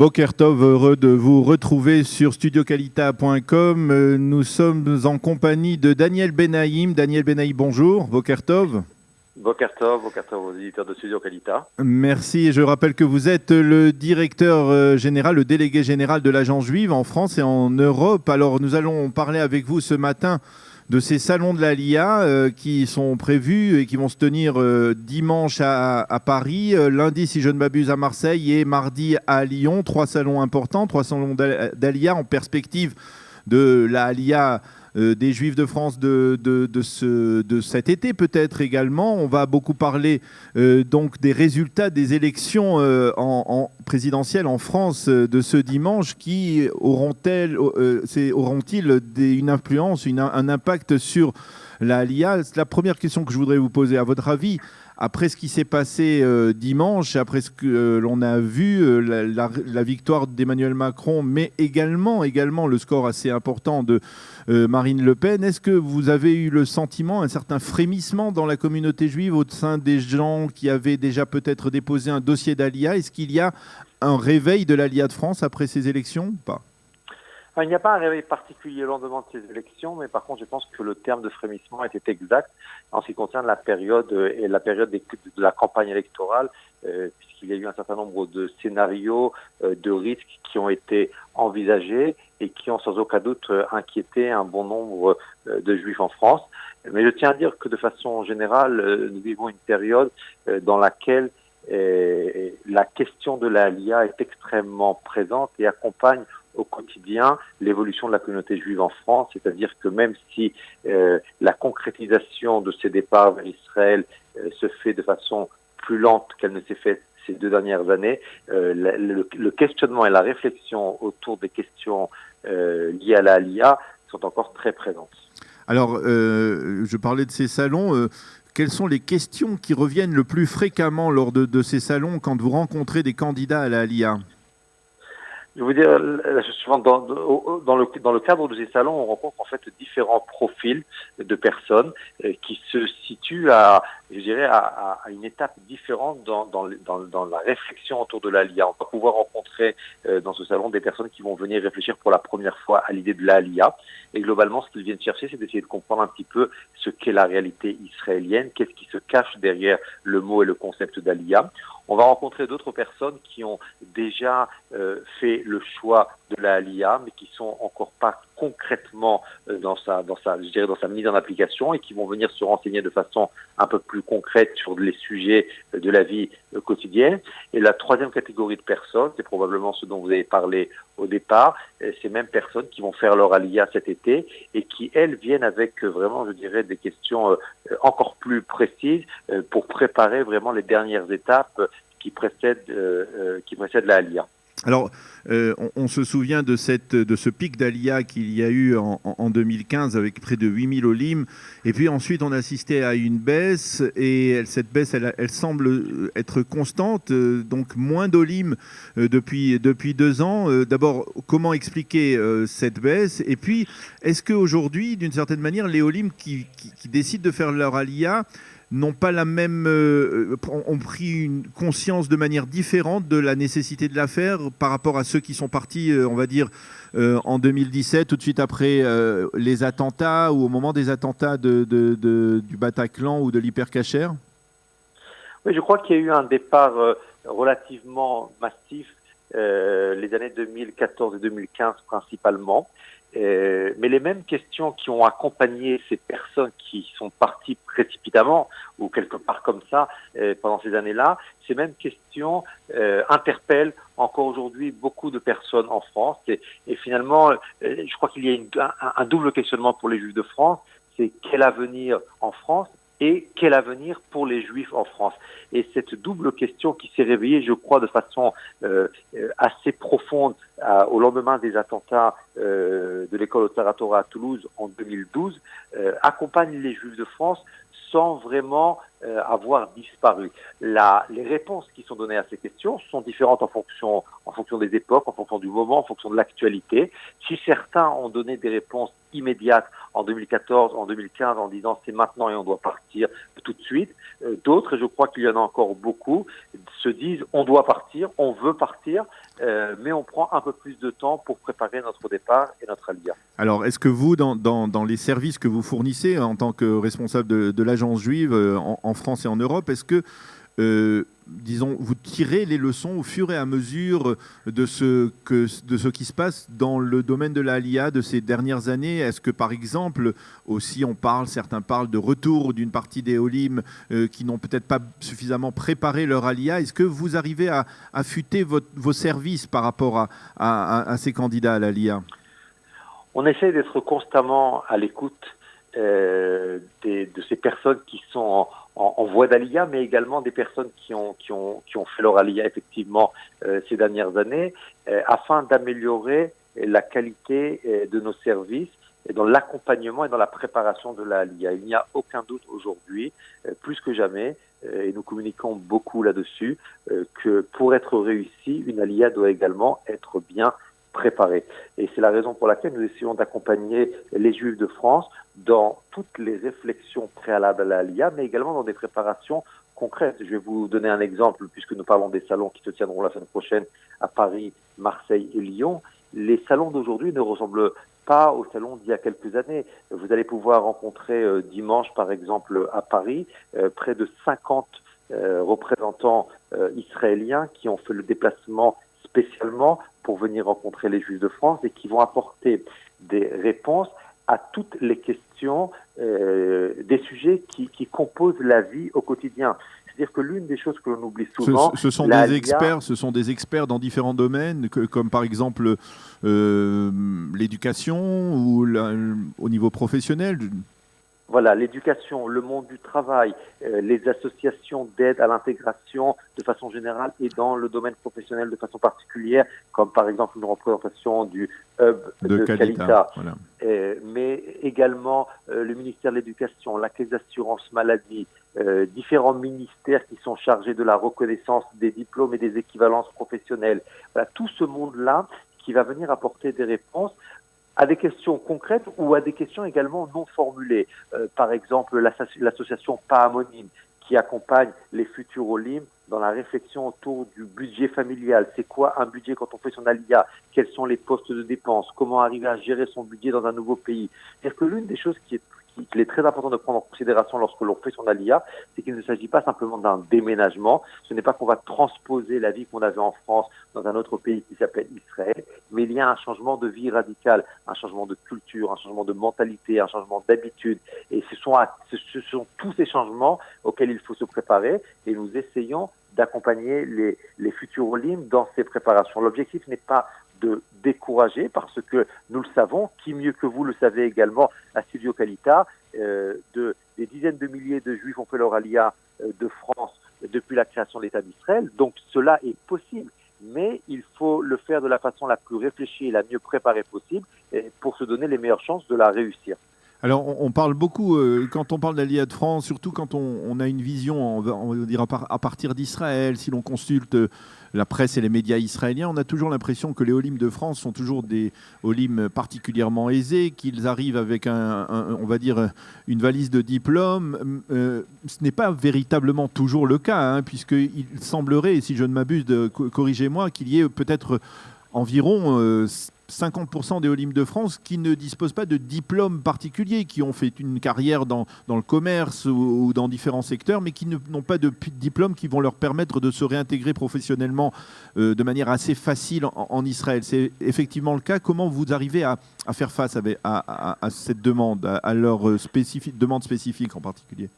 Boker Tov, heureux de vous retrouver sur studiokalita.com. Nous sommes en compagnie de Daniel Benaïm. Daniel Benaïm, bonjour. Boker Tov. Boker Tov aux éditeurs de Studio Kalita. Merci. Et je rappelle que vous êtes le directeur général, le délégué général de l'Agence juive en France et en Europe. Alors, nous allons parler avec vous ce matin de ces salons de l'Aliyah qui sont prévus et qui vont se tenir dimanche à Paris, lundi, si je ne m'abuse, à Marseille et mardi à Lyon. 3 salons importants, 3 salons d'Aliyah en perspective de la Aliyah des Juifs de France de cet été peut-être également. On va beaucoup parler donc des résultats des élections présidentielles en France de ce dimanche qui auront-ils une influence, un impact sur la Aliyah? La première question que je voudrais vous poser, à votre avis, après ce qui s'est passé dimanche, après ce que l'on a vu, la victoire d'Emmanuel Macron, mais également le score assez important de Marine Le Pen, est-ce que vous avez eu le sentiment, un certain frémissement dans la communauté juive au sein des gens qui avaient déjà peut-être déposé un dossier d'Aliyah? Est-ce qu'il y a un réveil de l'Aliyah de France après ces élections ou pas? Il n'y a pas un réveil particulier au lendemain de ces élections, mais par contre, je pense que le terme de frémissement était exact en ce qui concerne la période de la campagne électorale, puisqu'il y a eu un certain nombre de scénarios, de risques qui ont été envisagés et qui ont sans aucun doute inquiété un bon nombre de Juifs en France. Mais je tiens à dire que de façon générale, nous vivons une période dans laquelle la question de la Aliyah est extrêmement présente et accompagne au quotidien l'évolution de la communauté juive en France, c'est-à-dire que même si la concrétisation de ces départs vers Israël se fait de façon plus lente qu'elle ne s'est faite ces 2 dernières années, le questionnement et la réflexion autour des questions liées à la Aliyah sont encore très présentes. Alors, je parlais de ces salons. Quelles sont les questions qui reviennent le plus fréquemment lors de ces salons quand vous rencontrez des candidats à la Aliyah? Je veux dire, souvent dans le cadre de ces salons, on rencontre en fait différents profils de personnes qui se situent à une étape différente dans la réflexion autour de l'Aliyah. On va pouvoir rencontrer dans ce salon des personnes qui vont venir réfléchir pour la première fois à l'idée de l'Aliyah. Et globalement, ce qu'ils viennent chercher, c'est d'essayer de comprendre un petit peu ce qu'est la réalité israélienne, qu'est-ce qui se cache derrière le mot et le concept d'Aliyah. On va rencontrer d'autres personnes qui ont déjà fait le choix de la Aliyah, mais qui sont encore pas concrètement dans sa mise en application et qui vont venir se renseigner de façon un peu plus concrète sur les sujets de la vie quotidienne. Et la troisième catégorie de personnes, c'est probablement ce dont vous avez parlé au départ, ces mêmes personnes qui vont faire leur Aliyah cet été et qui, elles, viennent avec vraiment, je dirais, des questions encore plus précises pour préparer vraiment les dernières étapes qui précèdent la Aliyah. Alors, on se souvient de ce pic d'Aliyah qu'il y a eu en 2015 avec près de 8000 olim. Et puis ensuite, on a assisté à une baisse. Et cette baisse, elle semble être constante. Donc, moins d'olim depuis 2 ans. D'abord, comment expliquer cette baisse? Et puis, est-ce qu'aujourd'hui, d'une certaine manière, les olim qui décident de faire leur Aliyah n'ont pas la même, ont pris une conscience de manière différente de la nécessité de la faire par rapport à ceux qui sont partis, on va dire, en 2017, tout de suite après les attentats ou au moment des attentats du Bataclan ou de l'Hypercacher? Oui, je crois qu'il y a eu un départ relativement massif les années 2014 et 2015 principalement. Mais les mêmes questions qui ont accompagné ces personnes qui sont parties précipitamment ou quelque part comme ça pendant ces années-là, ces mêmes questions interpellent encore aujourd'hui beaucoup de personnes en France. Et finalement, je crois qu'il y a un double questionnement pour les Juifs de France, c'est quel avenir en France et quel avenir pour les Juifs en France. Et cette double question qui s'est réveillée, je crois, de façon assez profonde au lendemain des attentats de l'école Otzar Torah à Toulouse en 2012, accompagne les Juifs de France sans vraiment avoir disparu. Les réponses qui sont données à ces questions sont différentes en fonction des époques, en fonction du moment, en fonction de l'actualité. Si certains ont donné des réponses immédiates en 2014, en 2015, en disant c'est maintenant et on doit partir tout de suite, d'autres, et je crois qu'il y en a encore beaucoup, se disent on doit partir, on veut partir, mais on prend un peu plus de temps pour préparer notre départ et notre alia. Alors, est-ce que vous, dans les services que vous fournissez en tant que responsable de l'agence juive en France et en Europe, est-ce que, disons, vous tirez les leçons au fur et à mesure de ce qui se passe dans le domaine de l'Aliyah de ces dernières années? Est-ce que, par exemple, aussi certains parlent de retour d'une partie des Olim qui n'ont peut-être pas suffisamment préparé leur Aliyah? Est-ce que vous arrivez à affûter vos services par rapport à ces candidats à l'Aliyah? On essaie d'être constamment à l'écoute de ces personnes qui sont en voie d'Aliyah, mais également des personnes qui ont fait leur Aliyah effectivement ces dernières années, afin d'améliorer la qualité de nos services et dans l'accompagnement et dans la préparation de la Aliyah. Il n'y a aucun doute aujourd'hui, plus que jamais, et nous communiquons beaucoup là-dessus, que pour être réussi, une Aliyah doit également être bien préparée. Et c'est la raison pour laquelle nous essayons d'accompagner les Juifs de France dans toutes les réflexions préalables à la Aliyah, mais également dans des préparations concrètes. Je vais vous donner un exemple, puisque nous parlons des salons qui se tiendront la semaine prochaine à Paris, Marseille et Lyon. Les salons d'aujourd'hui ne ressemblent pas aux salons d'il y a quelques années. Vous allez pouvoir rencontrer dimanche, par exemple, à Paris, près de 50 représentants israéliens qui ont fait le déplacement spécialement pour venir rencontrer les Juifs de France et qui vont apporter des réponses à toutes les questions, des sujets qui composent la vie au quotidien. C'est-à-dire que l'une des choses que l'on oublie souvent... Ce sont des experts dans différents domaines, comme par exemple l'éducation ou au niveau professionnel. Voilà, l'éducation, le monde du travail, les associations d'aide à l'intégration de façon générale et dans le domaine professionnel de façon particulière, comme par exemple une représentation du hub de Qualita. Voilà. Mais également le ministère de l'Éducation, la Caisse d'assurance maladie, différents ministères qui sont chargés de la reconnaissance des diplômes et des équivalences professionnelles. Voilà, tout ce monde-là qui va venir apporter des réponses à des questions concrètes ou à des questions également non formulées. Par exemple, l'association Pahamonim qui accompagne les futurs Olim dans la réflexion autour du budget familial. C'est quoi un budget quand on fait son Aliyah? Quels sont les postes de dépenses? Comment arriver à gérer son budget dans un nouveau pays? C'est-à-dire que l'une des choses qu'il est très important de prendre en considération lorsque l'on fait son Aliyah, c'est qu'il ne s'agit pas simplement d'un déménagement. Ce n'est pas qu'on va transposer la vie qu'on avait en France dans un autre pays qui s'appelle Israël, mais il y a un changement de vie radical, un changement de culture, un changement de mentalité, un changement d'habitude. Et ce sont tous ces changements auxquels il faut se préparer et nous essayons d'accompagner les futurs Olim dans ces préparations. L'objectif n'est pas de décourager, parce que nous le savons, qui mieux que vous le savez également à Studio Qualita, des dizaines de milliers de Juifs ont fait leur Aliyah de France depuis la création de l'État d'Israël, donc cela est possible, mais il faut le faire de la façon la plus réfléchie et la mieux préparée possible pour se donner les meilleures chances de la réussir. Alors, on parle beaucoup, quand on parle d'Aliyah de France, surtout quand on a une vision, on va dire à partir d'Israël, si l'on consulte la presse et les médias israéliens, on a toujours l'impression que les Olim de France sont toujours des Olim particulièrement aisés, qu'ils arrivent avec on va dire, une valise de diplômes. Ce n'est pas véritablement toujours le cas, hein, puisqu'il semblerait, et si je ne m'abuse, corrigez-moi, qu'il y ait peut-être environ 50% des Olim de France qui ne disposent pas de diplôme particulier, qui ont fait une carrière dans le commerce ou dans différents secteurs, mais qui n'ont pas de diplôme qui vont leur permettre de se réintégrer professionnellement de manière assez facile en Israël. C'est effectivement le cas. Comment vous arrivez à faire face à cette demande, à leur demande spécifique en particulier?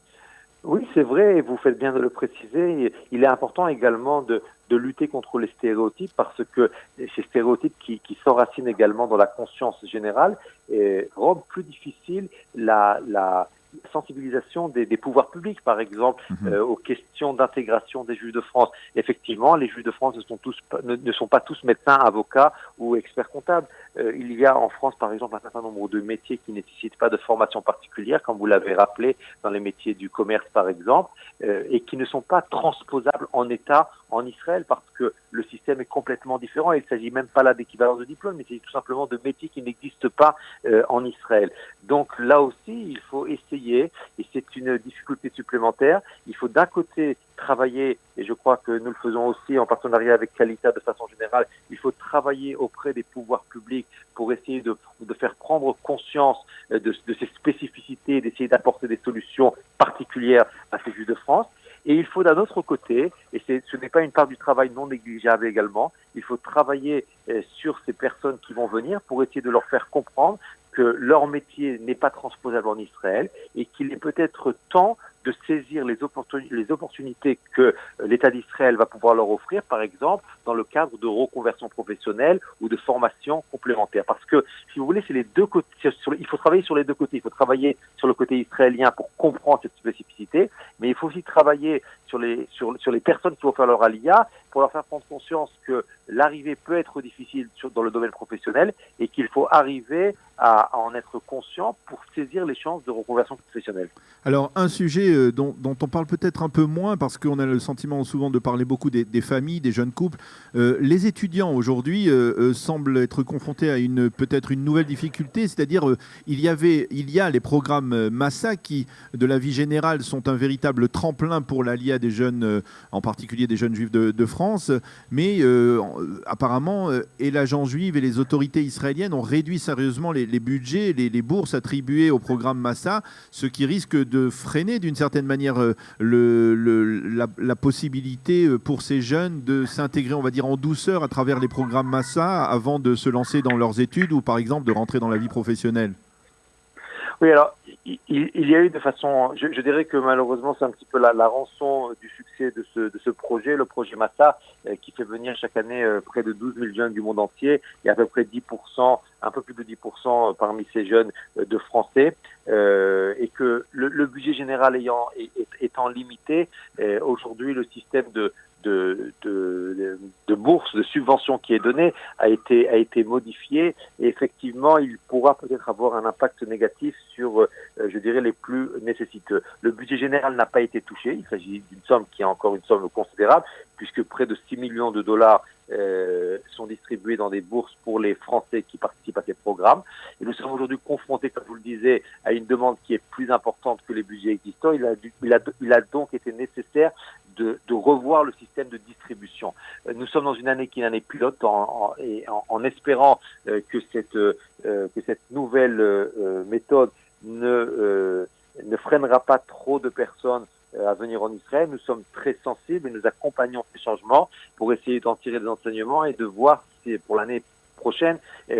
Oui, c'est vrai, et vous faites bien de le préciser. Il est important également de lutter contre les stéréotypes, parce que ces stéréotypes qui s'enracinent également dans la conscience générale rendent plus difficile la sensibilisation des pouvoirs publics, par exemple, aux questions d'intégration des Juifs de France. Effectivement, les Juifs de France ne sont pas tous médecins, avocats ou experts comptables. Il y a en France, par exemple, un certain nombre de métiers qui ne nécessitent pas de formation particulière, comme vous l'avez rappelé, dans les métiers du commerce, par exemple, et qui ne sont pas transposables en État en Israël, parce que le système est complètement différent. Il ne s'agit même pas là d'équivalence de diplôme, mais c'est tout simplement de métiers qui n'existent pas en Israël. Donc là aussi, il faut essayer, et c'est une difficulté supplémentaire, il faut d'un côté travailler, et je crois que nous le faisons aussi en partenariat avec Qualita de façon générale, il faut travailler auprès des pouvoirs publics pour essayer de faire prendre conscience de ces spécificités, d'essayer d'apporter des solutions particulières à ces Juifs de France. Et il faut d'un autre côté, et ce n'est pas une part du travail non négligeable également, il faut travailler sur ces personnes qui vont venir pour essayer de leur faire comprendre que leur métier n'est pas transposable en Israël et qu'il est peut-être temps de saisir les opportunités que l'État d'Israël va pouvoir leur offrir, par exemple, dans le cadre de reconversion professionnelle ou de formation complémentaire. Parce que, si vous voulez, c'est les deux côtés. Il faut travailler sur les deux côtés. Il faut travailler sur le côté israélien pour comprendre cette spécificité, mais il faut aussi travailler sur les personnes qui vont faire leur aliyah pour leur faire prendre conscience que l'arrivée peut être difficile dans le domaine professionnel et qu'il faut arriver à en être conscient pour saisir les chances de reconversion professionnelle. Alors, un sujet dont on parle peut-être un peu moins, parce qu'on a le sentiment souvent de parler beaucoup des familles, des jeunes couples. Les étudiants aujourd'hui semblent être confrontés à peut-être une nouvelle difficulté, c'est-à-dire il y a les programmes Massa qui, de la vie générale, sont un véritable tremplin pour l'aliyah des jeunes, en particulier des jeunes juifs de France, mais apparemment, et l'agence juive et les autorités israéliennes ont réduit sérieusement les budgets, les bourses attribuées au programme Massa, ce qui risque de freiner d'une certaine manière la possibilité pour ces jeunes de s'intégrer, on va dire, en douceur à travers les programmes Massa avant de se lancer dans leurs études ou par exemple de rentrer dans la vie professionnelle. Oui, alors il y a eu de façon, je dirais que malheureusement c'est un petit peu la rançon du succès de ce projet, le projet Massa, qui fait venir chaque année près de 12 000 jeunes du monde entier, et à peu près 10%, un peu plus de 10% parmi ces jeunes de Français, et que le budget général étant limité, aujourd'hui le système de bourse, de subvention qui est donnée a été modifié, et effectivement il pourra peut-être avoir un impact négatif sur, je dirais, les plus nécessiteux. Le budget général n'a pas été touché, il s'agit d'une somme qui est encore une somme considérable, puisque près de 6 millions de dollars sont distribués dans des bourses pour les Français qui participent à ces programmes. Et nous sommes aujourd'hui confrontés, comme vous le disiez, à une demande qui est plus importante que les budgets existants. Il a donc été nécessaire de revoir le système de distribution. Nous sommes dans une année qui est une année pilote, en espérant que cette nouvelle méthode ne freinera pas trop de personnes à venir en Israël. Nous sommes très sensibles et nous accompagnons ces changements pour essayer d'en tirer des enseignements et de voir pour l'année prochaine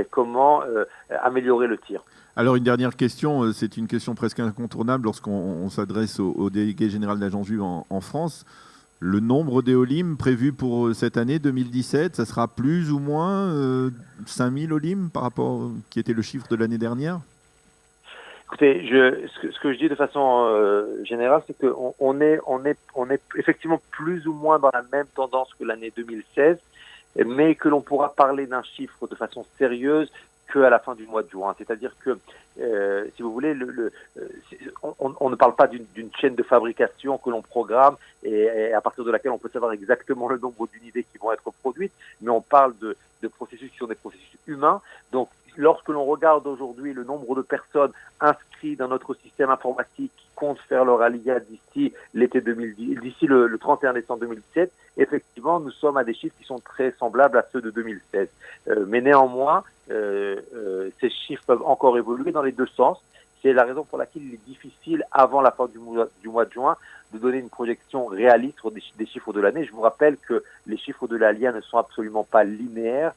comment améliorer le tir. Alors une dernière question, c'est une question presque incontournable lorsqu'on s'adresse au délégué général de l'agence juive en France. Le nombre d'éolim prévu pour cette année 2017, ça sera plus ou moins 5000 olim par rapport qui était le chiffre de l'année dernière? Écoutez, ce que je dis de façon générale, c'est qu'on est effectivement plus ou moins dans la même tendance que l'année 2016, mais que l'on pourra parler d'un chiffre de façon sérieuse qu'à la fin du mois de juin. C'est-à-dire que, si vous voulez, on ne parle pas d'une chaîne de fabrication que l'on programme et à partir de laquelle on peut savoir exactement le nombre d'unités qui vont être produites, mais on parle de processus qui sont des processus humains. Donc, lorsque l'on regarde aujourd'hui le nombre de personnes inscrites dans notre système informatique qui comptent faire leur aliyah d'ici le 31 décembre 2017, effectivement, nous sommes à des chiffres qui sont très semblables à ceux de 2016. Mais néanmoins, ces chiffres peuvent encore évoluer dans les deux sens. C'est la raison pour laquelle il est difficile, avant la fin du mois de juin, de donner une projection réaliste des chiffres de l'année. Je vous rappelle que les chiffres de l'aliyah ne sont absolument pas linéaires,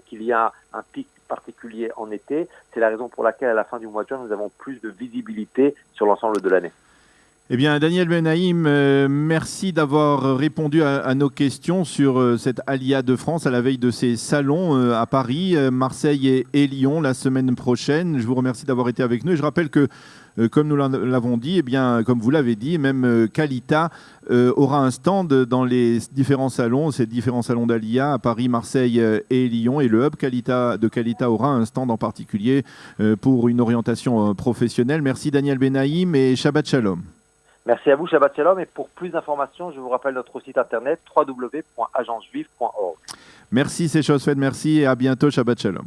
qu'il y a un pic particulier en été. C'est la raison pour laquelle, à la fin du mois de juin, nous avons plus de visibilité sur l'ensemble de l'année. Eh bien, Daniel Benaïm, merci d'avoir répondu à nos questions sur cette Aliyah de France à la veille de ces salons à Paris, Marseille et Lyon la semaine prochaine. Je vous remercie d'avoir été avec nous. Et je rappelle que comme nous l'avons dit, eh bien, comme vous l'avez dit, même Kalita aura un stand dans les différents salons, ces différents salons d'Alia à Paris, Marseille et Lyon. Et le hub de Kalita aura un stand en particulier pour une orientation professionnelle. Merci Daniel Benaïm et Shabbat Shalom. Merci à vous, Shabbat Shalom. Et pour plus d'informations, je vous rappelle notre site internet www.agencejuive.org. Merci, c'est chose faite. Merci et à bientôt. Shabbat Shalom.